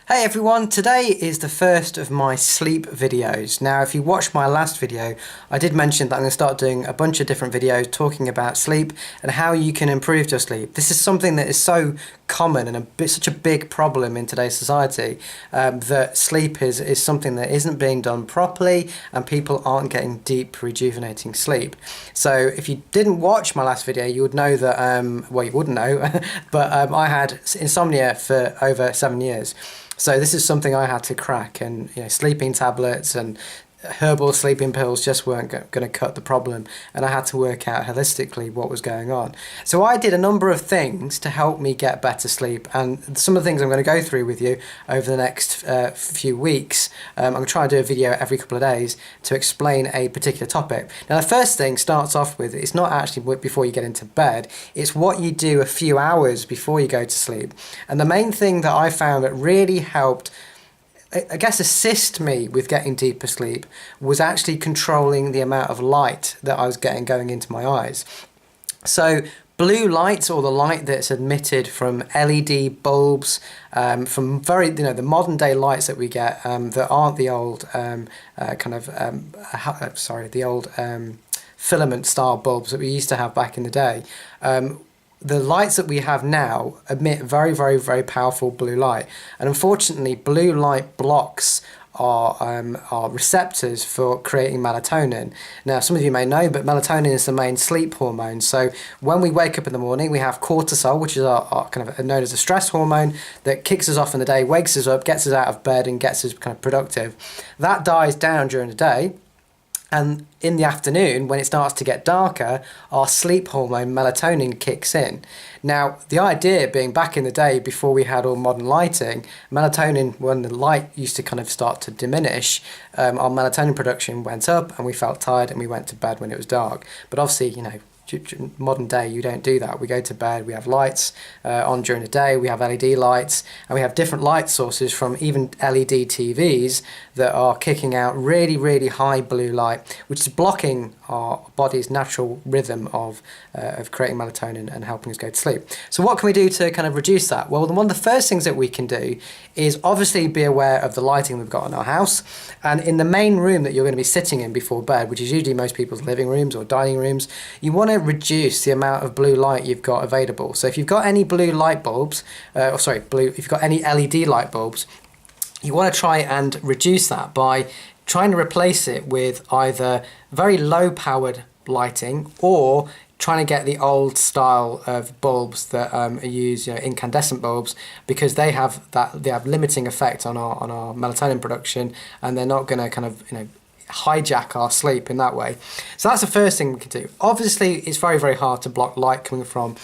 Hey everyone, today is the first of my sleep videos. Now if you watched my last video, I did mention that I'm going to start doing a bunch of different videos talking about sleep and how you can improve your sleep. This is something that is so common and such a big problem in today's society, that sleep is something that isn't being done properly and people aren't getting deep rejuvenating sleep. So if you didn't watch my last video, you would know that, well, you wouldn't know, but I had insomnia for over 7 years. So this is something I had to crack, and sleeping tablets and herbal sleeping pills just weren't going to cut the problem, and I had to work out holistically what was going on. So I did a number of things to help me get better sleep, and some of the things I'm going to go through with you over the next few weeks. I'm going to try and do a video every couple of days to explain a particular topic. Now the first thing starts off with, it's not actually before you get into bed, it's what you do a few hours before you go to sleep. And the main thing that I found that really helped, I guess, assist me with getting deeper sleep was actually controlling the amount of light that I was getting going into my eyes. So blue light, or the light that's emitted from LED bulbs, from the modern day lights that we get, that aren't the old the old filament style bulbs that we used to have back in the day. The lights that we have now emit very, very, very powerful blue light, and unfortunately blue light blocks our receptors for creating melatonin. Now some of you may know, but melatonin is the main sleep hormone. So when we wake up in the morning, we have cortisol, which is our kind of known as a stress hormone that kicks us off in the day, wakes us up, gets us out of bed and gets us kind of productive. That dies down during the day. And in the afternoon, when it starts to get darker, our sleep hormone melatonin kicks in. Now, the idea being, back in the day before we had all modern lighting, melatonin, when the light used to kind of start to diminish, our melatonin production went up and we felt tired and we went to bed when it was dark. But obviously, modern day, you don't do that. We go to bed, we have lights on during the day, we have LED lights, and we have different light sources from even LED TVs that are kicking out really, really high blue light, which is blocking our body's natural rhythm of creating melatonin and helping us go to sleep. So what can we do to kind of reduce that? Well, one of the first things that we can do is obviously be aware of the lighting we've got in our house, and in the main room that you're going to be sitting in before bed, which is usually most people's living rooms or dining rooms, you want to reduce the amount of blue light you've got available. So if you've got any blue light bulbs, if you've got any LED light bulbs, you want to try and reduce that by trying to replace it with either very low powered lighting, or trying to get the old style of bulbs that are used, incandescent bulbs, because they have limiting effect on our melatonin production, and they're not going to kind of hijack our sleep in that way. So that's the first thing we can do. Obviously it's very, very hard to block light coming from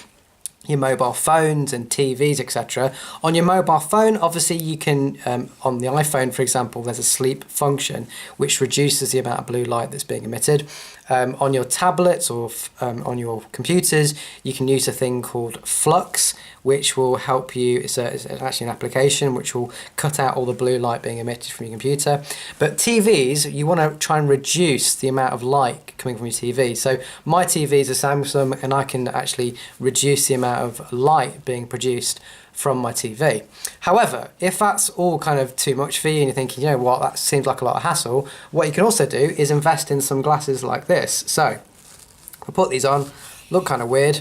your mobile phones and TVs, etc. On your mobile phone, obviously you can, on the iPhone for example, there's a sleep function which reduces the amount of blue light that's being emitted. On your tablets or on your computers, you can use a thing called Flux, which will help you. It's actually an application which will cut out all the blue light being emitted from your computer. But TVs, you want to try and reduce the amount of light coming from your TV. So my TV is a Samsung, and I can actually reduce the amount of light being produced from my TV. However, if that's all kind of too much for you and you're thinking, that seems like a lot of hassle, what you can also do is invest in some glasses like this. So I'll put these on, look kind of weird,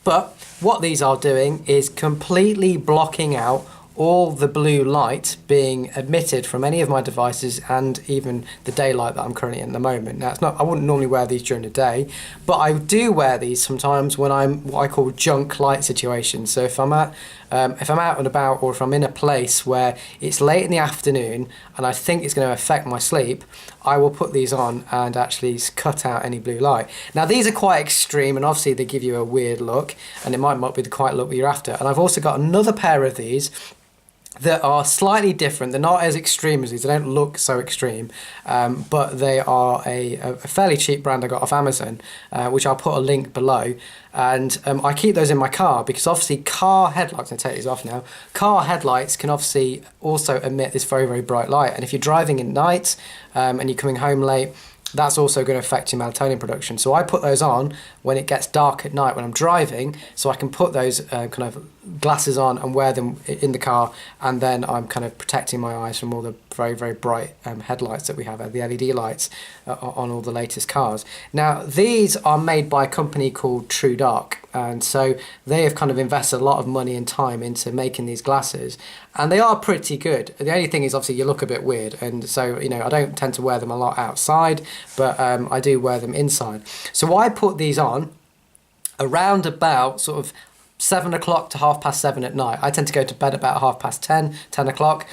but what these are doing is completely blocking out all the blue light being emitted from any of my devices, and even the daylight that I'm currently in at the moment. Now, I wouldn't normally wear these during the day, but I do wear these sometimes when I'm what I call junk light situations. So if I'm out and about, or if I'm in a place where it's late in the afternoon and I think it's going to affect my sleep, I will put these on and actually cut out any blue light. Now these are quite extreme, and obviously they give you a weird look, and it might not be the quite look that you're after. And I've also got another pair of these that are slightly different. They're not as extreme as these. They don't look so extreme, but they are a fairly cheap brand I got off Amazon, which I'll put a link below. And I keep those in my car because obviously car headlights, I'll take these off now, car headlights can obviously also emit this very, very bright light. And if you're driving at night and you're coming home late, that's also going to affect your melatonin production. So I put those on when it gets dark at night when I'm driving, so I can put those kind of glasses on and wear them in the car, and then I'm kind of protecting my eyes from all the very, very bright headlights that we have, the LED lights on all the latest cars. Now, these are made by a company called True Dark, and so they have kind of invested a lot of money and time into making these glasses, and they are pretty good. The only thing is, obviously, you look a bit weird, and so, you know, I don't tend to wear them a lot outside, but I do wear them inside. So I put these on around about sort of 7 o'clock to 7:30 at night. I tend to go to bed about 10:30, 10 o'clock.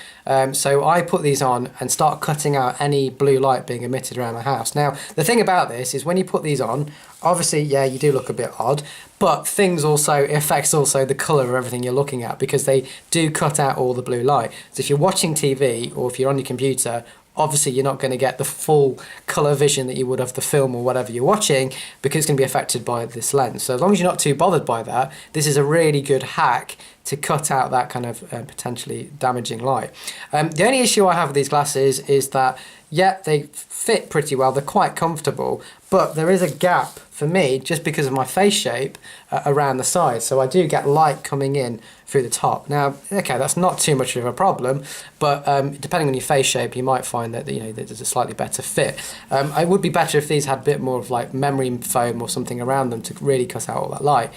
So I put these on and start cutting out any blue light being emitted around the house. Now, the thing about this is when you put these on, obviously, yeah, you do look a bit odd, but it affects also the colour of everything you're looking at, because they do cut out all the blue light. So if you're watching TV or if you're on your computer, obviously you're not going to get the full colour vision that you would of the film or whatever you're watching, because it's going to be affected by this lens. So as long as you're not too bothered by that, this is a really good hack to cut out that kind of potentially damaging light. The only issue I have with these glasses is that, yeah, they fit pretty well, they're quite comfortable, but there is a gap for me just because of my face shape around the sides. So I do get light coming in through the top. Now, okay, that's not too much of a problem, but depending on your face shape, you might find that, you know, there's a slightly better fit. It would be better if these had a bit more of like memory foam or something around them to really cut out all that light.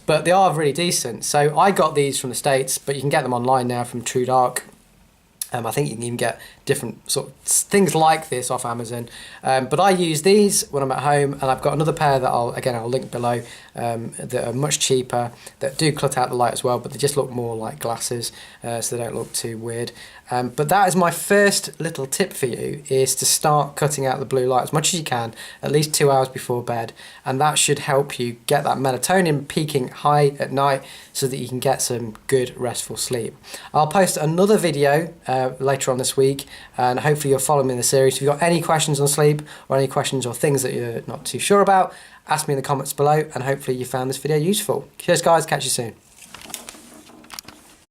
But they are really decent. So I got these from the States, but you can get them online now from True Dark. I think you can even get different sort of things like this off Amazon. But I use these when I'm at home, and I've got another pair that I'll link below, that are much cheaper, that do cut out the light as well, but they just look more like glasses, so they don't look too weird. But that is my first little tip for you, is to start cutting out the blue light as much as you can, at least 2 hours before bed, and that should help you get that melatonin peaking high at night so that you can get some good restful sleep. I'll post another video later on this week, and hopefully you'll follow me in the series. If you've got any questions on sleep, or any questions or things that you're not too sure about, ask me in the comments below, and hopefully you found this video useful. Cheers guys, catch you soon.